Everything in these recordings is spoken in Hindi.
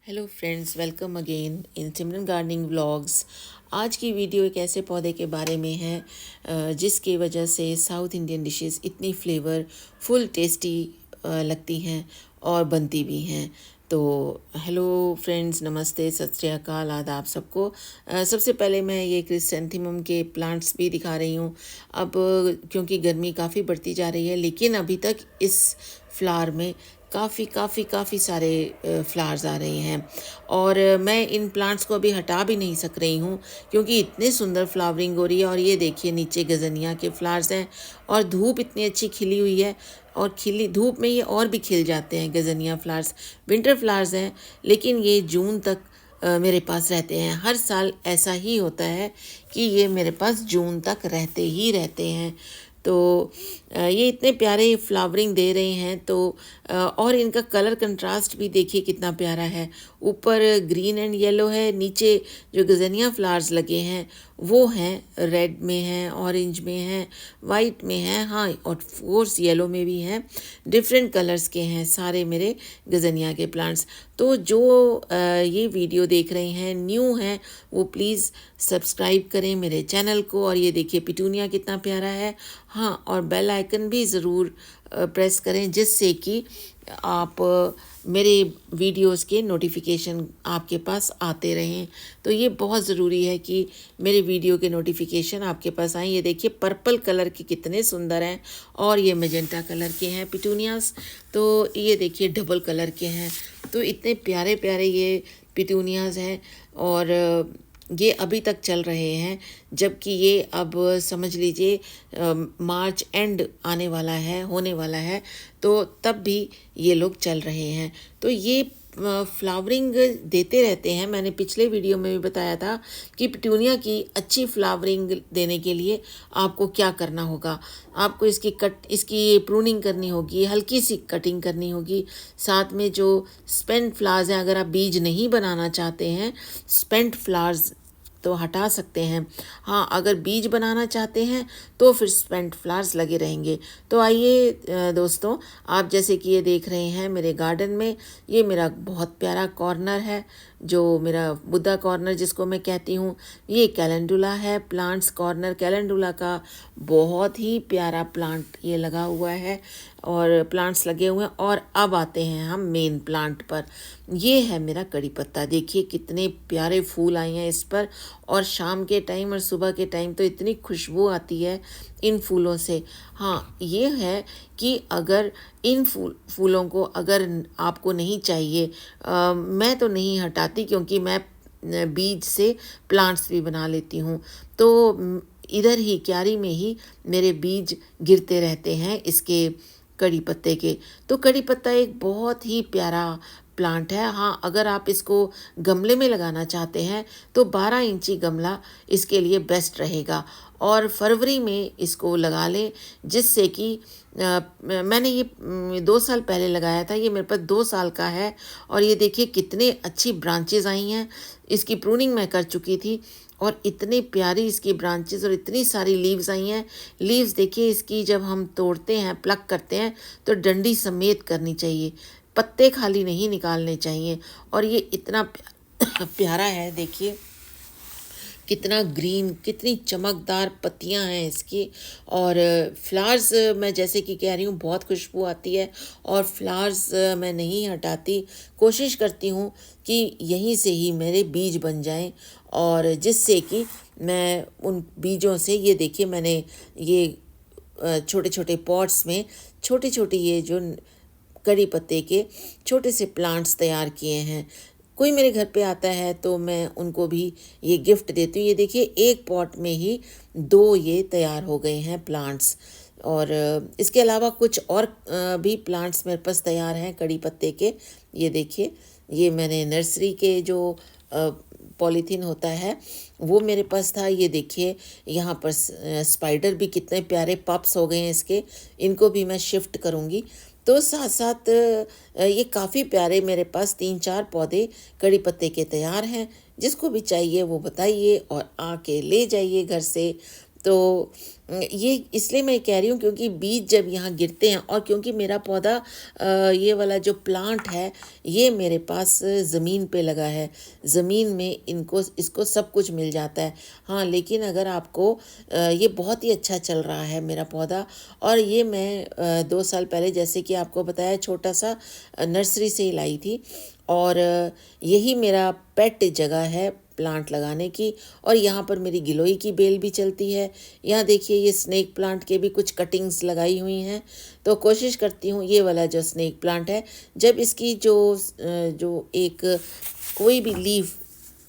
Hello friends, welcome again in Simran gardening vlogs. आज की वीडियो एक ऐसे पौधे के बारे में है जिसकी वजह से साउथ इंडियन डिशेस इतनी फ्लेवरफुल टेस्टी लगती हैं और बनती भी हैं। तो हेलो फ्रेंड्स, नमस्ते, सत श्री अकाल, आदाब सबको। सबसे पहले मैं ये क्रिसैंथेमम के प्लांट्स भी दिखा रही हूँ। अब क्योंकि गर्मी काफ़ी बढ़ती जा रही है, लेकिन अभी तक इस फ्लावर में काफ़ी सारे फ्लावर्स आ रहे हैं और मैं इन प्लांट्स को अभी हटा भी नहीं सक रही हूँ क्योंकि इतने सुंदर फ्लावरिंग हो रही है। और ये देखिए, नीचे गजनिया के फ्लावर्स हैं और धूप इतनी अच्छी खिली हुई है और खिली धूप में ये और भी खिल जाते हैं। गजनिया फ्लावर्स विंटर फ्लावर्स हैं, लेकिन ये जून तक मेरे पास रहते हैं। हर साल ऐसा ही होता है कि ये मेरे पास जून तक रहते ही रहते हैं। तो ये इतने प्यारे फ्लावरिंग दे रहे हैं। तो और इनका कलर कंट्रास्ट भी देखिए कितना प्यारा है। ऊपर ग्रीन एंड येलो है, नीचे जो गजनिया फ्लावर्स लगे हैं वो हैं रेड में हैं, ऑरेंज में हैं, वाइट में हैं, हाँ, और फोर्स येलो में भी हैं। डिफरेंट कलर्स के हैं सारे मेरे गजनिया के प्लांट्स। तो जो ये वीडियो देख रहे हैं, न्यू हैं, वो प्लीज़ सब्सक्राइब करें मेरे चैनल को। और ये देखिए पिटूनिया कितना प्यारा है, हाँ, और बेल आइकन भी ज़रूर प्रेस करें जिससे कि आप मेरे वीडियोस के नोटिफिकेशन आपके पास आते रहें। तो ये बहुत ज़रूरी है कि मेरे वीडियो के नोटिफिकेशन आपके पास आएँ। ये देखिए पर्पल कलर के कितने सुंदर हैं और ये मेजेंटा कलर के हैं पिटूनियास। तो ये देखिए डबल कलर के हैं। तो इतने प्यारे प्यारे ये पिटूनियास हैं और ये अभी तक चल रहे हैं, जबकि ये अब समझ लीजिए मार्च एंड आने वाला है, होने वाला है, तो तब भी ये लोग चल रहे हैं। तो ये फ्लावरिंग देते रहते हैं। मैंने पिछले वीडियो में भी बताया था कि पिटूनिया की अच्छी फ्लावरिंग देने के लिए आपको क्या करना होगा। आपको इसकी प्रूनिंग करनी होगी, हल्की सी कटिंग करनी होगी। साथ में जो स्पेंट फ्लावर्स हैं, अगर आप बीज नहीं बनाना चाहते हैं, स्पेंट फ्लावर्स तो हटा सकते हैं। हाँ, अगर बीज बनाना चाहते हैं तो फिर स्पेंट फ्लावर्स लगे रहेंगे। तो आइए दोस्तों, आप जैसे कि ये देख रहे हैं मेरे गार्डन में, ये मेरा बहुत प्यारा कॉर्नर है, जो मेरा बुद्धा कॉर्नर जिसको मैं कहती हूँ। ये कैलेंडुला है, प्लांट्स कॉर्नर कैलेंडुला का बहुत ही प्यारा प्लांट ये लगा हुआ है और प्लांट्स लगे हुए हैं। और अब आते हैं हम मेन प्लांट पर। ये है मेरा कड़ी पत्ता। देखिए कितने प्यारे फूल आए हैं इस पर, और शाम के टाइम और सुबह के टाइम तो इतनी खुशबू आती है इन फूलों से। हाँ, ये है कि अगर इन फूलों को अगर आपको नहीं चाहिए, मैं तो नहीं हटाती क्योंकि मैं बीज से प्लांट्स भी बना लेती हूँ। तो इधर ही क्यारी में ही मेरे बीज गिरते रहते हैं इसके कड़ी पत्ते के। तो कड़ी पत्ता एक बहुत ही प्यारा प्लांट है। हाँ, अगर आप इसको गमले में लगाना चाहते हैं तो 12 इंची गमला इसके लिए बेस्ट रहेगा और फरवरी में इसको लगा लें, जिससे कि मैंने ये 2 साल पहले लगाया था। ये मेरे पास 2 साल का है और ये देखिए कितने अच्छी ब्रांचेस आई हैं। इसकी प्रूनिंग मैं कर चुकी थी और इतनी प्यारी इसकी ब्रांचेस और इतनी सारी लीव्स आई हैं। लीव्स देखिए इसकी, जब हम तोड़ते हैं, प्लक करते हैं, तो डंडी समेत करनी चाहिए, पत्ते खाली नहीं निकालने चाहिए। और ये इतना प्यारा है, देखिए कितना ग्रीन, कितनी चमकदार पत्तियां हैं इसकी। और फ्लावर्स, मैं जैसे कि कह रही हूँ, बहुत खुशबू आती है और फ्लावर्स मैं नहीं हटाती। कोशिश करती हूँ कि यहीं से ही मेरे बीज बन जाएं और जिससे कि मैं उन बीजों से, ये देखिए मैंने ये छोटे छोटे पॉट्स में छोटे छोटे ये जो कड़ी पत्ते के छोटे से प्लांट्स तैयार किए हैं। कोई मेरे घर पे आता है तो मैं उनको भी ये गिफ्ट देती हूँ। ये देखिए एक पॉट में ही 2 ये तैयार हो गए हैं प्लांट्स। और इसके अलावा कुछ और भी प्लांट्स मेरे पास तैयार हैं कड़ी पत्ते के। ये देखिए, ये मैंने नर्सरी के जो पॉलीथीन होता है वो मेरे पास था। ये देखिए यहाँ पर स्पाइडर भी कितने प्यारे पप्स हो गए हैं इसके, इनको भी मैं शिफ्ट करूँगी। तो साथ साथ ये काफ़ी प्यारे मेरे पास 3-4 पौधे कड़ी पत्ते के तैयार हैं। जिसको भी चाहिए वो बताइए और आके ले जाइए घर से। तो ये इसलिए मैं कह रही हूँ क्योंकि बीज जब यहाँ गिरते हैं, और क्योंकि मेरा पौधा ये वाला जो प्लांट है ये मेरे पास ज़मीन पे लगा है, ज़मीन में इसको सब कुछ मिल जाता है। हाँ, लेकिन अगर आपको ये बहुत ही अच्छा चल रहा है मेरा पौधा, और ये मैं 2 साल पहले, जैसे कि आपको बताया, छोटा सा नर्सरी से ही लाई थी, और यही मेरा पेट जगह है प्लांट लगाने की। और यहाँ पर मेरी गिलोई की बेल भी चलती है। यहाँ देखिए, ये स्नेक प्लांट के भी कुछ कटिंग्स लगाई हुई हैं। तो कोशिश करती हूँ, ये वाला जो स्नेक प्लांट है, जब इसकी जो एक कोई भी लीफ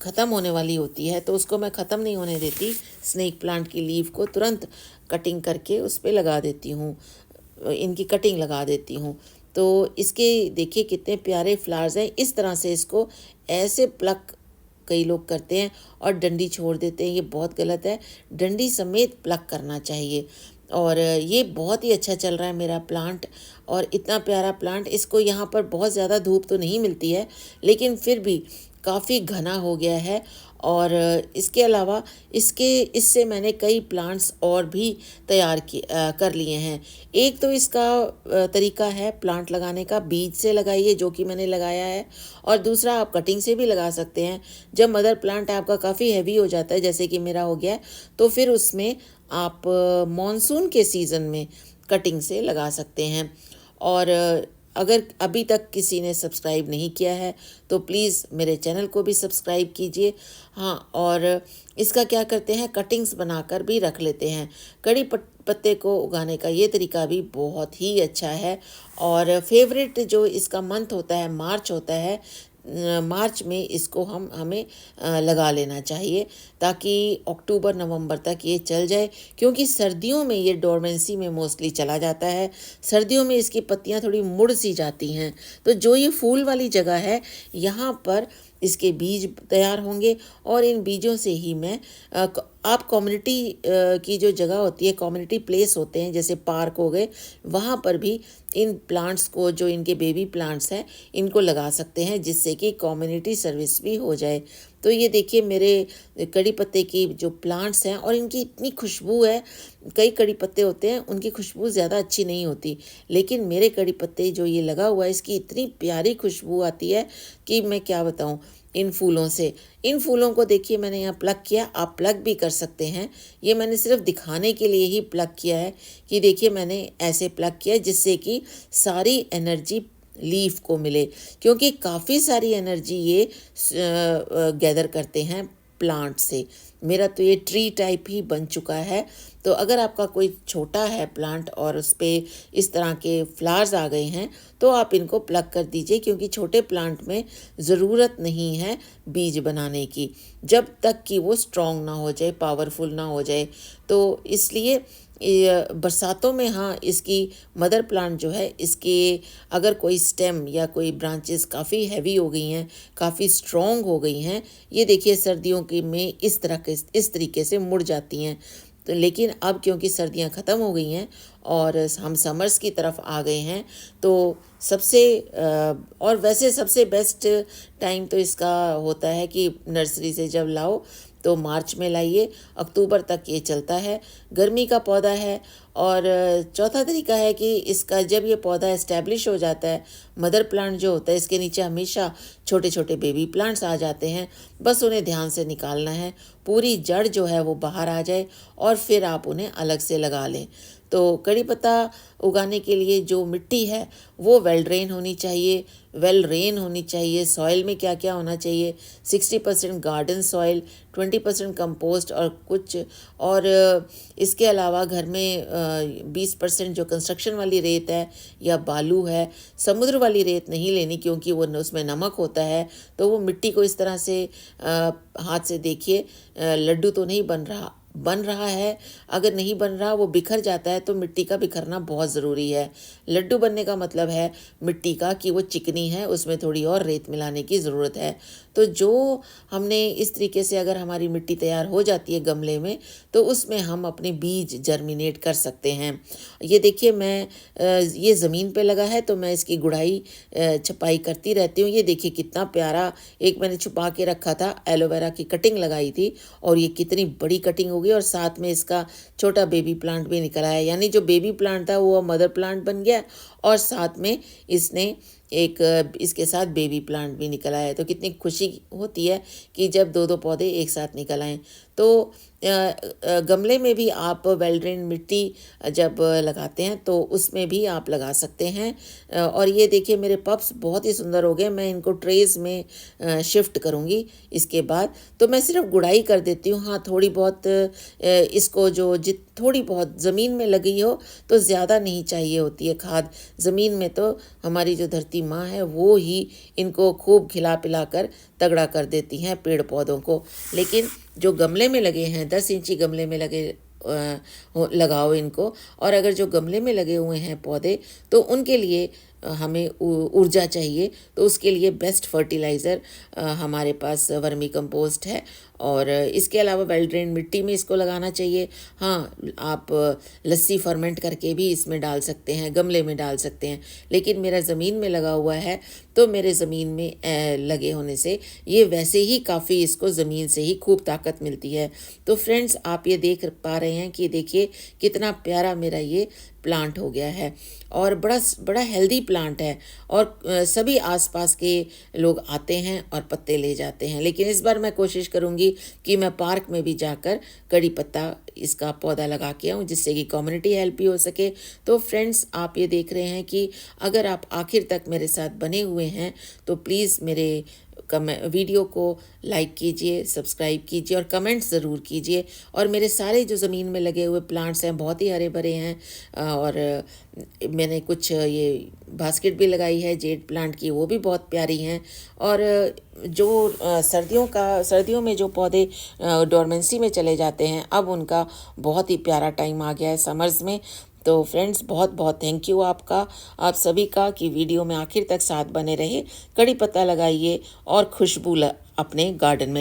ख़त्म होने वाली होती है तो उसको मैं ख़त्म नहीं होने देती, स्नेक प्लांट की लीफ को तुरंत कटिंग करके उस पर लगा देती हूँ, इनकी कटिंग लगा देती हूँ। तो इसके देखिए कितने प्यारे फ्लावर्स हैं। इस तरह से इसको ऐसे प्लक कई लोग करते हैं और डंडी छोड़ देते हैं, ये बहुत गलत है। डंडी समेत प्लक करना चाहिए। और ये बहुत ही अच्छा चल रहा है मेरा प्लांट, और इतना प्यारा प्लांट। इसको यहाँ पर बहुत ज़्यादा धूप तो नहीं मिलती है, लेकिन फिर भी काफ़ी घना हो गया है। और इसके अलावा इससे मैंने कई प्लांट्स और भी कर लिए हैं। एक तो इसका तरीका है प्लांट लगाने का, बीज से लगाइए जो कि मैंने लगाया है, और दूसरा आप कटिंग से भी लगा सकते हैं। जब मदर प्लांट आपका काफ़ी हैवी हो जाता है, जैसे कि मेरा हो गया है, तो फिर उसमें आप मॉनसून के सीज़न में कटिंग से लगा सकते हैं। और अगर अभी तक किसी ने सब्सक्राइब नहीं किया है तो प्लीज़ मेरे चैनल को भी सब्सक्राइब कीजिए। हाँ, और इसका क्या करते हैं, कटिंग्स बनाकर भी रख लेते हैं। कड़ी पत्ते को उगाने का ये तरीका भी बहुत ही अच्छा है। और फेवरेट जो इसका मंथ होता है, मार्च होता है। मार्च में इसको हमें लगा लेना चाहिए, ताकि अक्टूबर नवंबर तक ये चल जाए, क्योंकि सर्दियों में ये डोरमेंसी में मोस्टली चला जाता है। सर्दियों में इसकी पत्तियां थोड़ी मुड़ सी जाती हैं। तो जो ये फूल वाली जगह है, यहाँ पर इसके बीज तैयार होंगे, और इन बीजों से ही मैं आप कम्युनिटी की जो जगह होती है, कम्युनिटी प्लेस होते हैं, जैसे पार्क हो गए, वहाँ पर भी इन प्लांट्स को, जो इनके बेबी प्लांट्स हैं, इनको लगा सकते हैं, जिससे कि कम्युनिटी सर्विस भी हो जाए। तो ये देखिए मेरे कड़ी पत्ते की जो प्लांट्स हैं, और इनकी इतनी खुशबू है। कई कड़ी पत्ते होते हैं उनकी खुशबू ज़्यादा अच्छी नहीं होती, लेकिन मेरे कड़ी पत्ते जो ये लगा हुआ है, इसकी इतनी प्यारी खुशबू आती है कि मैं क्या बताऊं। इन फूलों से, इन फूलों को देखिए मैंने यहाँ प्लग किया, आप प्लग भी कर सकते हैं। ये मैंने सिर्फ दिखाने के लिए ही प्लग किया है कि देखिए मैंने ऐसे प्लग किया, जिससे कि सारी एनर्जी लीफ को मिले, क्योंकि काफ़ी सारी एनर्जी ये गैदर करते हैं प्लांट से। मेरा तो ये ट्री टाइप ही बन चुका है। तो अगर आपका कोई छोटा है प्लांट और उस पर इस तरह के फ्लावर्स आ गए हैं, तो आप इनको प्लग कर दीजिए, क्योंकि छोटे प्लांट में ज़रूरत नहीं है बीज बनाने की, जब तक कि वो स्ट्रॉन्ग ना हो जाए, पावरफुल ना हो जाए। तो इसलिए बरसातों में, हाँ, इसकी मदर प्लांट जो है, इसके अगर कोई स्टेम या कोई ब्रांचेस काफ़ी हैवी हो गई हैं, काफ़ी स्ट्रॉन्ग हो गई हैं, ये देखिए सर्दियों के में इस तरीके से मुड़ जाती हैं। तो लेकिन अब क्योंकि सर्दियां ख़त्म हो गई हैं और हम समर्स की तरफ आ गए हैं, तो और वैसे सबसे बेस्ट टाइम तो इसका होता है कि नर्सरी से जब लाओ तो मार्च में लाइए, अक्टूबर तक ये चलता है। गर्मी का पौधा है। और चौथा तरीका है कि इसका जब ये पौधा एस्टेब्लिश हो जाता है, मदर प्लांट जो होता है, इसके नीचे हमेशा छोटे छोटे बेबी प्लांट्स आ जाते हैं, बस उन्हें ध्यान से निकालना है, पूरी जड़ जो है वो बाहर आ जाए, और फिर आप उन्हें अलग से लगा लें। तो कड़ी पत्ता उगाने के लिए जो मिट्टी है वो वेल ड्रेन होनी चाहिए, वेल रेन होनी चाहिए। सॉइल में क्या क्या होना चाहिए, 60% गार्डन सॉइल, 20% कंपोस्ट, और इसके अलावा घर में 20% जो कंस्ट्रक्शन वाली रेत है या बालू है, समुद्र वाली रेत नहीं लेनी, क्योंकि वो उसमें नमक होता है। तो वो मिट्टी को इस तरह से हाथ से देखिए, लड्डू तो नहीं बन रहा है। अगर नहीं बन रहा, वो बिखर जाता है, तो मिट्टी का बिखरना बहुत ज़रूरी है। लड्डू बनने का मतलब है मिट्टी का कि वो चिकनी है, उसमें थोड़ी और रेत मिलाने की ज़रूरत है। तो जो हमने इस तरीके से, अगर हमारी मिट्टी तैयार हो जाती है गमले में, तो उसमें हम अपने बीज जर्मिनेट कर सकते हैं। ये देखिए मैं ये ज़मीन पे लगा है, तो मैं इसकी गुड़ाई छपाई करती रहती हूँ। ये देखिए कितना प्यारा, एक मैंने छुपा के रखा था, एलोवेरा की कटिंग लगाई थी, और ये कितनी बड़ी कटिंग हो गई और साथ में इसका छोटा बेबी प्लांट भी निकल आया, यानी जो बेबी प्लांट था वो मदर प्लांट बन गया और साथ में इसने एक इसके साथ बेबी प्लांट भी निकल आया। तो कितनी खुशी होती है कि जब दो दो पौधे एक साथ निकल आएँ। तो गमले में भी आप वेल ड्रेन मिट्टी जब लगाते हैं तो उसमें भी आप लगा सकते हैं। और ये देखिए मेरे पप्स बहुत ही सुंदर हो गए। मैं इनको ट्रेस में शिफ्ट करूँगी इसके बाद। तो मैं सिर्फ गुड़ाई कर देती हूँ। हाँ, थोड़ी बहुत इसको जो थोड़ी बहुत ज़मीन में लगी हो तो ज़्यादा नहीं चाहिए होती है खाद। ज़मीन में तो हमारी जो धरती माँ है वो ही इनको खूब खिला पिला कर तगड़ा कर देती हैं पेड़ पौधों को। लेकिन जो गमले में लगे हैं 10 इंची गमले में लगाओ इनको। और अगर जो गमले में लगे हुए हैं पौधे तो उनके लिए हमें ऊर्जा चाहिए। तो उसके लिए बेस्ट फर्टिलाइज़र हमारे पास वर्मी कंपोस्ट है। और इसके अलावा वेल ड्रेन मिट्टी में इसको लगाना चाहिए। हाँ, आप लस्सी फर्मेंट करके भी इसमें डाल सकते हैं, गमले में डाल सकते हैं। लेकिन मेरा ज़मीन में लगा हुआ है तो मेरे ज़मीन में लगे होने से ये वैसे ही काफ़ी, इसको ज़मीन से ही खूब ताकत मिलती है। तो फ्रेंड्स, आप ये देख पा रहे हैं कि देखिए कितना प्यारा मेरा ये प्लांट हो गया है और बड़ा हेल्दी प्लांट है। और सभी आसपास के लोग आते हैं और पत्ते ले जाते हैं। लेकिन इस बार मैं कोशिश करूँगी कि मैं पार्क में भी जाकर कड़ी पत्ता इसका पौधा लगा के आऊँ, जिससे कि कम्युनिटी हेल्प भी हो सके। तो फ्रेंड्स, आप ये देख रहे हैं कि अगर आप आखिर तक मेरे साथ बने हुए हैं तो प्लीज़ मेरे वीडियो को लाइक कीजिए, सब्सक्राइब कीजिए और कमेंट्स ज़रूर कीजिए। और मेरे सारे जो ज़मीन में लगे हुए प्लांट्स हैं बहुत ही हरे भरे हैं। और मैंने कुछ ये बास्केट भी लगाई है जेड प्लांट की, वो भी बहुत प्यारी हैं। और जो सर्दियों में जो पौधे डोरमेंसी में चले जाते हैं, अब उनका बहुत ही प्यारा टाइम आ गया है समर्स में। तो फ्रेंड्स, बहुत बहुत थैंक यू आपका, आप सभी का, कि वीडियो में आखिर तक साथ बने रहे। कड़ी पत्ता लगाइए और खुशबू अपने गार्डन में